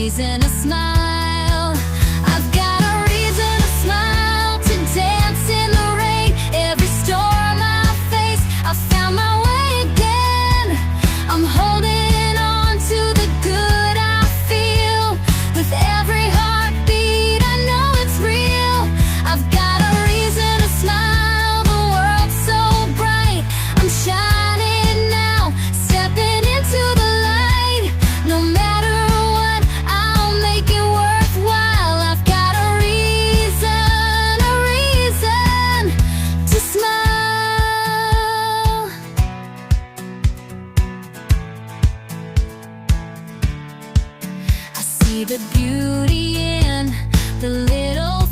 reason to smile. I've got a reason to smile, to dance in the rain. Every storm I face, I found my way again. I'm holding on to the good I feel. With every heartbeat, I know it's real. I've got a reason to smile, the world's so bright. I'm shining now, stepping into the light. No matter what, I'll make it worthwhile. I've got a reason to smile. I see the beauty in the little